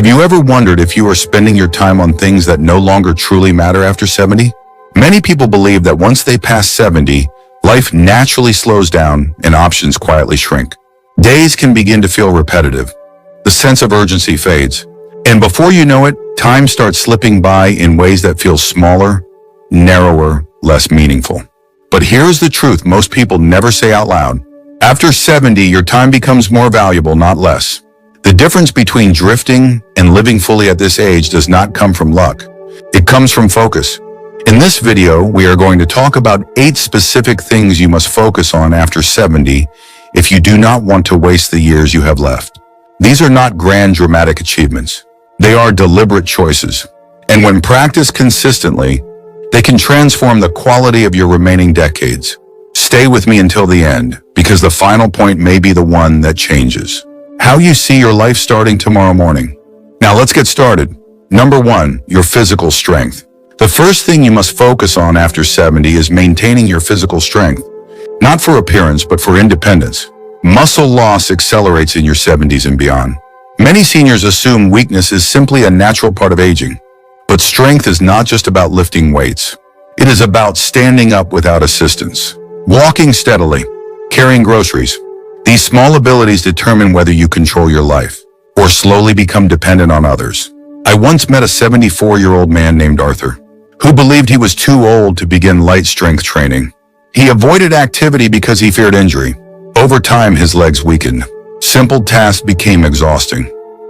Have you ever wondered if you are spending your time on things that no longer truly matter after 70? Many people believe that once they pass 70, life naturally slows down and options quietly shrink. Days can begin to feel repetitive. The sense of urgency fades. And before you know it, time starts slipping by in ways that feel smaller, narrower, less meaningful. But here's the truth most people never say out loud. After 70, your time becomes more valuable, not less. The difference between drifting and living fully at this age does not come from luck. It comes from focus. In this video, we are going to talk about 8 specific things you must focus on after 70 if you do not want to waste the years you have left. These are not grand dramatic achievements. They are deliberate choices. And when practiced consistently, they can transform the quality of your remaining decades. Stay with me until the end, because the final point may be the one that changes how you see your life starting tomorrow morning. Now let's get started. Number 1, your physical strength. The first thing you must focus on after 70 is maintaining your physical strength. Not for appearance, but for independence. Muscle loss accelerates in your 70s and beyond. Many seniors assume weakness is simply a natural part of aging. But strength is not just about lifting weights. It is about standing up without assistance, walking steadily, carrying groceries. These small abilities determine whether you control your life or slowly become dependent on others. I once met a 74-year-old man named Arthur, who believed he was too old to begin light strength training. He avoided activity because he feared injury. Over time, his legs weakened. Simple tasks became exhausting.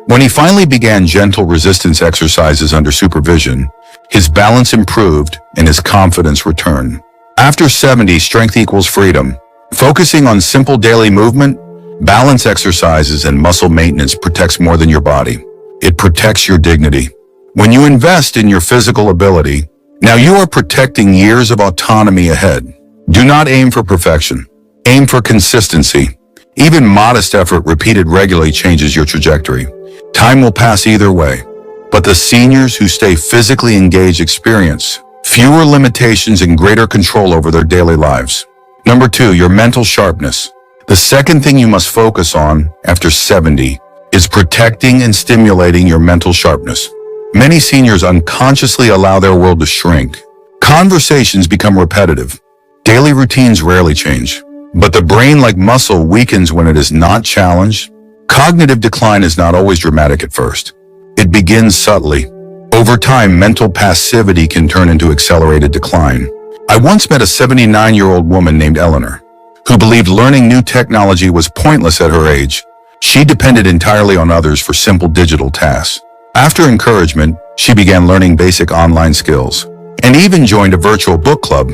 When he finally began gentle resistance exercises under supervision, his balance improved and his confidence returned. After 70, strength equals freedom. Focusing on simple daily movement, balance exercises, and muscle maintenance protects more than your body. It protects your dignity. When you invest in your physical ability, now you are protecting years of autonomy ahead. Do not aim for perfection. Aim for consistency. Even modest effort repeated regularly changes your trajectory. Time will pass either way, but the seniors who stay physically engaged experience fewer limitations and greater control over their daily lives. Number 2, your mental sharpness. The second thing you must focus on after 70 is protecting and stimulating your mental sharpness. Many seniors unconsciously allow their world to shrink. Conversations become repetitive. Daily routines rarely change. But the brain, like muscle, weakens when it is not challenged. Cognitive decline is not always dramatic at first. It begins subtly. Over time, mental passivity can turn into accelerated decline. I once met a 79-year-old woman named Eleanor, who believed learning new technology was pointless at her age. She depended entirely on others for simple digital tasks. After encouragement, she began learning basic online skills and even joined a virtual book club.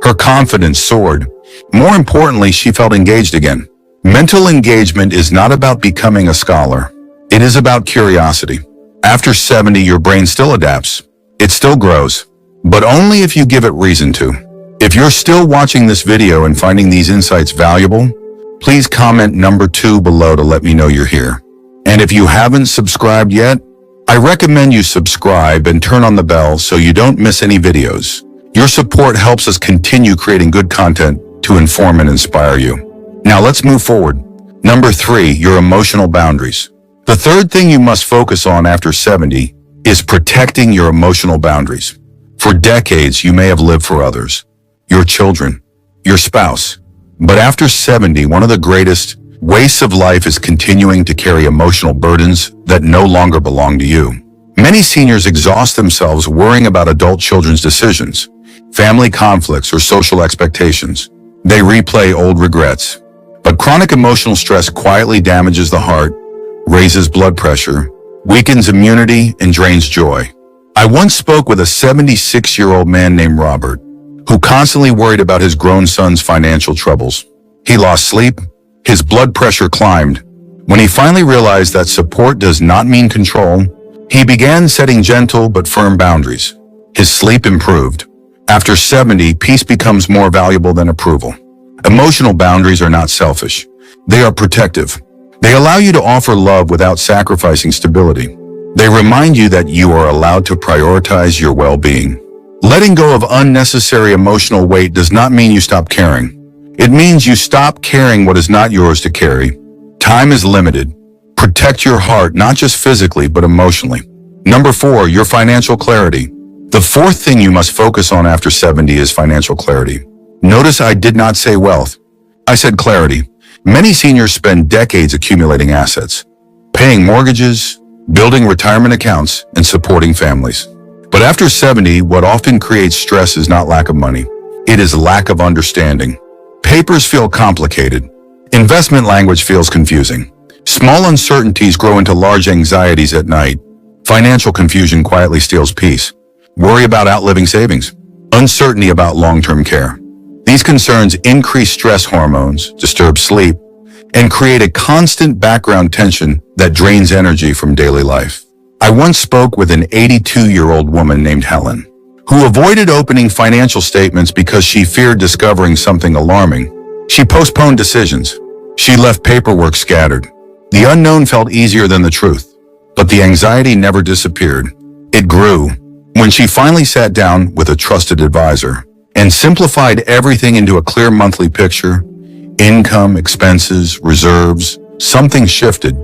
Her confidence soared. More importantly, she felt engaged again. Mental engagement is not about becoming a scholar. It is about curiosity. After 70, your brain still adapts. It still grows, but only if you give it reason to. If you're still watching this video and finding these insights valuable, please comment number 2 below to let me know you're here. And if you haven't subscribed yet, I recommend you subscribe and turn on the bell so you don't miss any videos. Your support helps us continue creating good content to inform and inspire you. Now let's move forward. Number 3, your emotional boundaries. The third thing you must focus on after 70 is protecting your emotional boundaries. For decades, you may have lived for others, your children, your spouse. But after 70, one of the greatest wastes of life is continuing to carry emotional burdens that no longer belong to you. Many seniors exhaust themselves worrying about adult children's decisions, family conflicts, or social expectations. They replay old regrets. But chronic emotional stress quietly damages the heart, raises blood pressure, weakens immunity, and drains joy. I once spoke with a 76-year-old man named Robert, who constantly worried about his grown son's financial troubles. He lost sleep. His blood pressure climbed. When he finally realized that support does not mean control, he began setting gentle but firm boundaries. His sleep improved. After 70, peace becomes more valuable than approval. Emotional boundaries are not selfish. They are protective. They allow you to offer love without sacrificing stability. They remind you that you are allowed to prioritize your well-being. Letting go of unnecessary emotional weight does not mean you stop caring. It means you stop carrying what is not yours to carry. Time is limited. Protect your heart, not just physically, but emotionally. Number 4, your financial clarity. The fourth thing you must focus on after 70 is financial clarity. Notice I did not say wealth. I said clarity. Many seniors spend decades accumulating assets, paying mortgages, building retirement accounts, and supporting families. But after 70, what often creates stress is not lack of money. It is lack of understanding. Papers feel complicated. Investment language feels confusing. Small uncertainties grow into large anxieties at night. Financial confusion quietly steals peace. Worry about outliving savings. Uncertainty about long-term care. These concerns increase stress hormones, disturb sleep, and create a constant background tension that drains energy from daily life. I once spoke with an 82-year-old woman named Helen, who avoided opening financial statements because she feared discovering something alarming. She postponed decisions. She left paperwork scattered. The unknown felt easier than the truth, but the anxiety never disappeared. It grew when she finally sat down with a trusted advisor and simplified everything into a clear monthly picture. Income, expenses, reserves, something shifted.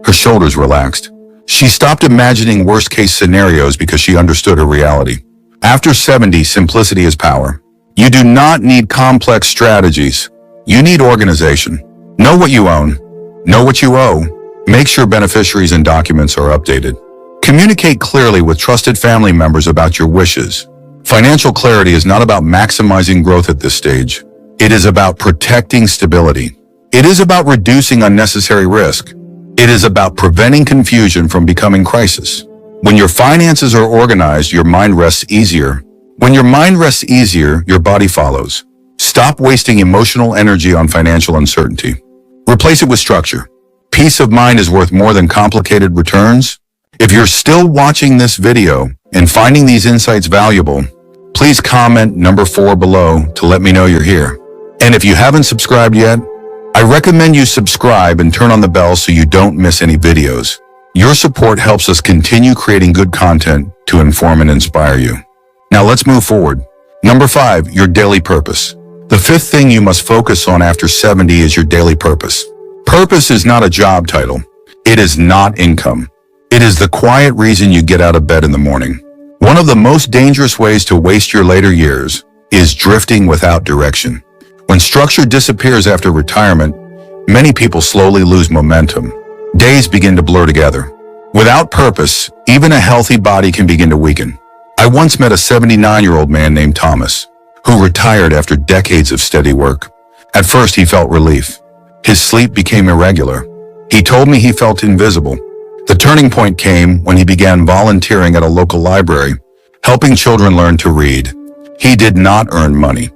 Her shoulders relaxed. She stopped imagining worst-case scenarios because she understood her reality. After 70, simplicity is power. You do not need complex strategies. You need organization. Know what you own. Know what you owe. Make sure beneficiaries and documents are updated. Communicate clearly with trusted family members about your wishes. Financial clarity is not about maximizing growth at this stage. It is about protecting stability. It is about reducing unnecessary risk. It is about preventing confusion from becoming crisis. When your finances are organized, your mind rests easier. When your mind rests easier, your body follows. Stop wasting emotional energy on financial uncertainty. Replace it with structure. Peace of mind is worth more than complicated returns. If you're still watching this video and finding these insights valuable, please comment number 4 below to let me know you're here. And if you haven't subscribed yet, I recommend you subscribe and turn on the bell so you don't miss any videos. Your support helps us continue creating good content to inform and inspire you. Now let's move forward. Number 5, your daily purpose. The fifth thing you must focus on after 70 is your daily purpose. Purpose is not a job title. It is not income. It is the quiet reason you get out of bed in the morning. One of the most dangerous ways to waste your later years is drifting without direction. When structure disappears after retirement, many people slowly lose momentum. Days begin to blur together. Without purpose, even a healthy body can begin to weaken. I once met a 79-year-old man named Thomas, who retired after decades of steady work. At first, he felt relief. His sleep became irregular. He told me he felt invisible. The turning point came when he began volunteering at a local library, helping children learn to read. He did not earn money,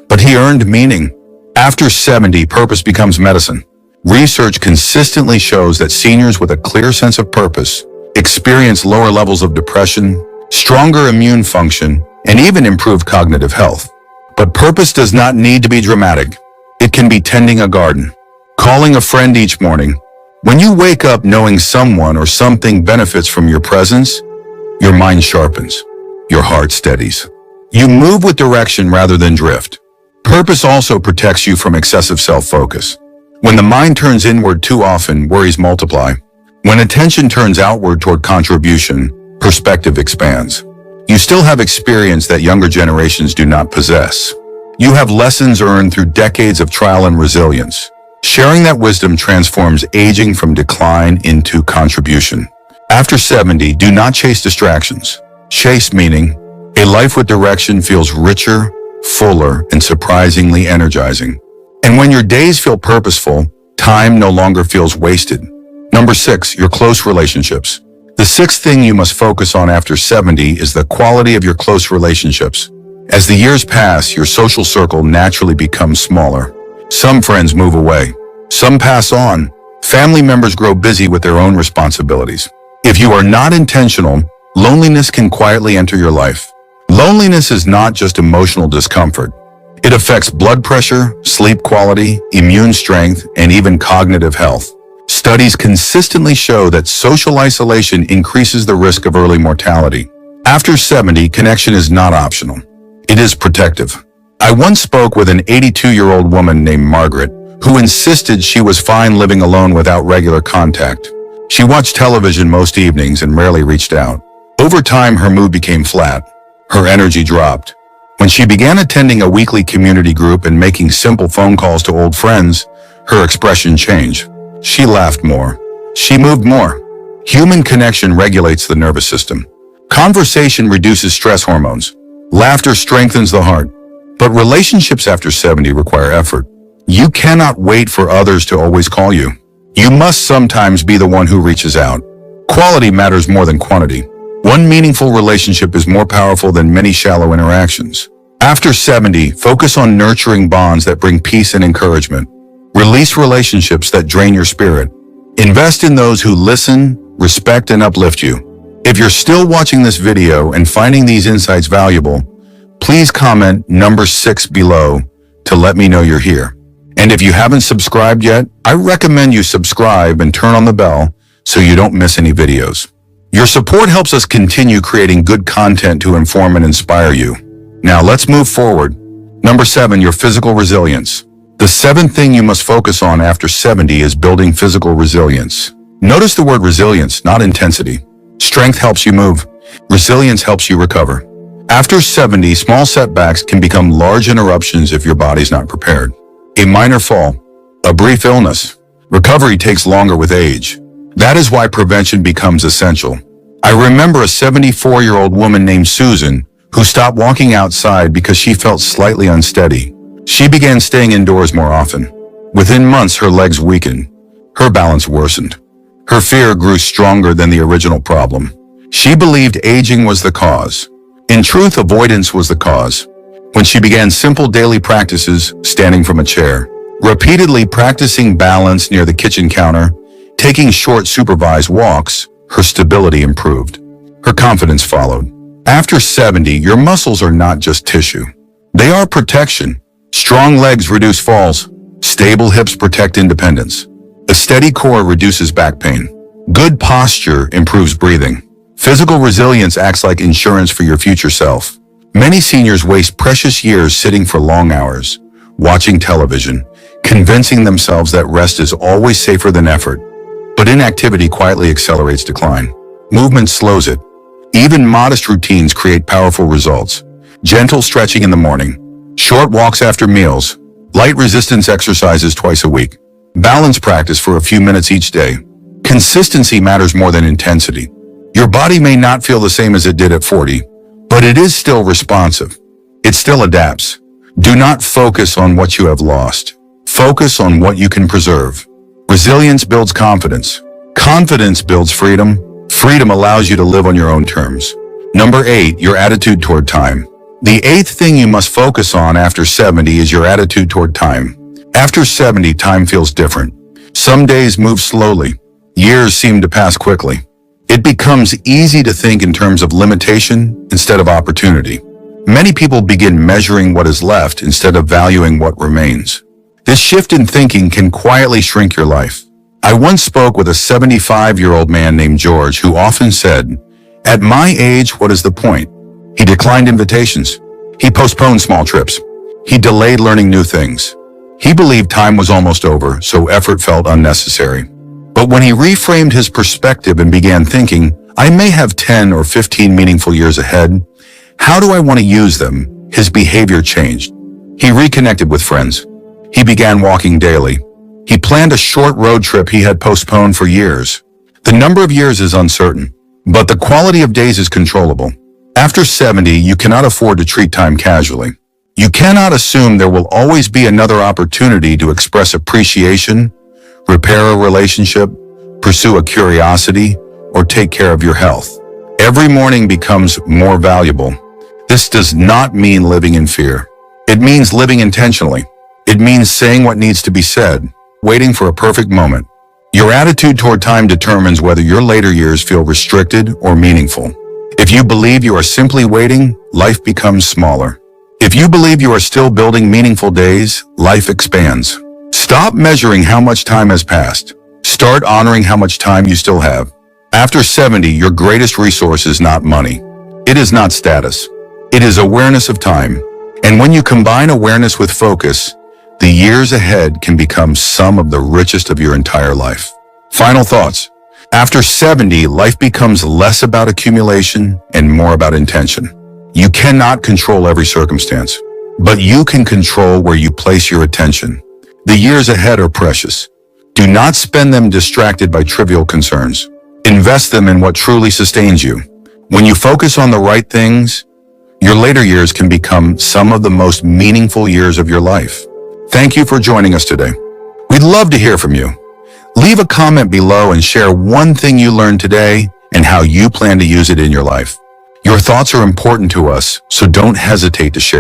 but he earned meaning. After 70, purpose becomes medicine. Research consistently shows that seniors with a clear sense of purpose experience lower levels of depression, stronger immune function, and even improved cognitive health. But purpose does not need to be dramatic. It can be tending a garden, calling a friend each morning. When you wake up knowing someone or something benefits from your presence, your mind sharpens, your heart steadies. You move with direction rather than drift. Purpose also protects you from excessive self-focus. When the mind turns inward too often, worries multiply. When attention turns outward toward contribution, perspective expands. You still have experience that younger generations do not possess. You have lessons earned through decades of trial and resilience. Sharing that wisdom transforms aging from decline into contribution. After 70, do not chase distractions. Chase meaning. A life with direction feels richer, fuller, and surprisingly energizing. And when your days feel purposeful, time no longer feels wasted. Number 6, your close relationships. The sixth thing you must focus on after 70 is the quality of your close relationships. As the years pass, your social circle naturally becomes smaller. Some friends move away. Some pass on. Family members grow busy with their own responsibilities. If you are not intentional, loneliness can quietly enter your life. Loneliness is not just emotional discomfort. It affects blood pressure, sleep quality, immune strength, and even cognitive health. Studies consistently show that social isolation increases the risk of early mortality. After 70, connection is not optional. It is protective. I once spoke with an 82-year-old woman named Margaret, who insisted she was fine living alone without regular contact. She watched television most evenings and rarely reached out. Over time, her mood became flat. Her energy dropped. When she began attending a weekly community group and making simple phone calls to old friends, her expression changed. She laughed more. She moved more. Human connection regulates the nervous system. Conversation reduces stress hormones. Laughter strengthens the heart. But relationships after 70 require effort. You cannot wait for others to always call you. You must sometimes be the one who reaches out. Quality matters more than quantity. One meaningful relationship is more powerful than many shallow interactions. After 70, focus on nurturing bonds that bring peace and encouragement. Release relationships that drain your spirit. Invest in those who listen, respect, and uplift you. If you're still watching this video and finding these insights valuable, please comment number 6 below to let me know you're here. And if you haven't subscribed yet, I recommend you subscribe and turn on the bell so you don't miss any videos. Your support helps us continue creating good content to inform and inspire you. Now let's move forward. Number 7, your physical resilience. The 7th thing you must focus on after 70 is building physical resilience. Notice the word resilience, not intensity. Strength helps you move. Resilience helps you recover. After 70, small setbacks can become large interruptions if your body's not prepared. A minor fall, a brief illness. Recovery takes longer with age. That is why prevention becomes essential. I remember a 74-year-old woman named Susan who stopped walking outside because she felt slightly unsteady. She began staying indoors more often. Within months, her legs weakened. Her balance worsened. Her fear grew stronger than the original problem. She believed aging was the cause. In truth, avoidance was the cause. When she began simple daily practices, standing from a chair, repeatedly practicing balance near the kitchen counter, taking short supervised walks, her stability improved. Her confidence followed. After 70, your muscles are not just tissue. They are protection. Strong legs reduce falls. Stable hips protect independence. A steady core reduces back pain. Good posture improves breathing. Physical resilience acts like insurance for your future self. Many seniors waste precious years sitting for long hours, watching television, convincing themselves that rest is always safer than effort. But inactivity quietly accelerates decline. Movement slows it. Even modest routines create powerful results. Gentle stretching in the morning, short walks after meals, light resistance exercises twice a week. Balance practice for a few minutes each day. Consistency matters more than intensity. Your body may not feel the same as it did at 40, but it is still responsive. It still adapts. Do not focus on what you have lost. Focus on what you can preserve. Resilience builds confidence. Confidence builds freedom. Freedom allows you to live on your own terms. Number 8, your attitude toward time. The 8th thing you must focus on after 70 is your attitude toward time. After 70, time feels different. Some days move slowly. Years seem to pass quickly. It becomes easy to think in terms of limitation instead of opportunity. Many people begin measuring what is left instead of valuing what remains. This shift in thinking can quietly shrink your life. I once spoke with a 75-year-old man named George who often said, "At my age, what is the point?" He declined invitations. He postponed small trips. He delayed learning new things. He believed time was almost over, so effort felt unnecessary. But when he reframed his perspective and began thinking, "I may have 10 or 15 meaningful years ahead. How do I want to use them?" his behavior changed. He reconnected with friends. He began walking daily. He planned a short road trip he had postponed for years. The number of years is uncertain, but the quality of days is controllable. After 70, you cannot afford to treat time casually. You cannot assume there will always be another opportunity to express appreciation, repair a relationship, pursue a curiosity, or take care of your health. Every morning becomes more valuable. This does not mean living in fear. It means living intentionally. It means saying what needs to be said, waiting for a perfect moment. Your attitude toward time determines whether your later years feel restricted or meaningful. If you believe you are simply waiting, life becomes smaller. If you believe you are still building meaningful days, life expands. Stop measuring how much time has passed. Start honoring how much time you still have. After 70, your greatest resource is not money. It is not status. It is awareness of time. And when you combine awareness with focus, the years ahead can become some of the richest of your entire life. Final thoughts. After 70, life becomes less about accumulation and more about intention. You cannot control every circumstance, but you can control where you place your attention. The years ahead are precious. Do not spend them distracted by trivial concerns. Invest them in what truly sustains you. When you focus on the right things, your later years can become some of the most meaningful years of your life. Thank you for joining us today. We'd love to hear from you. Leave a comment below and share one thing you learned today and how you plan to use it in your life. Your thoughts are important to us, so don't hesitate to share.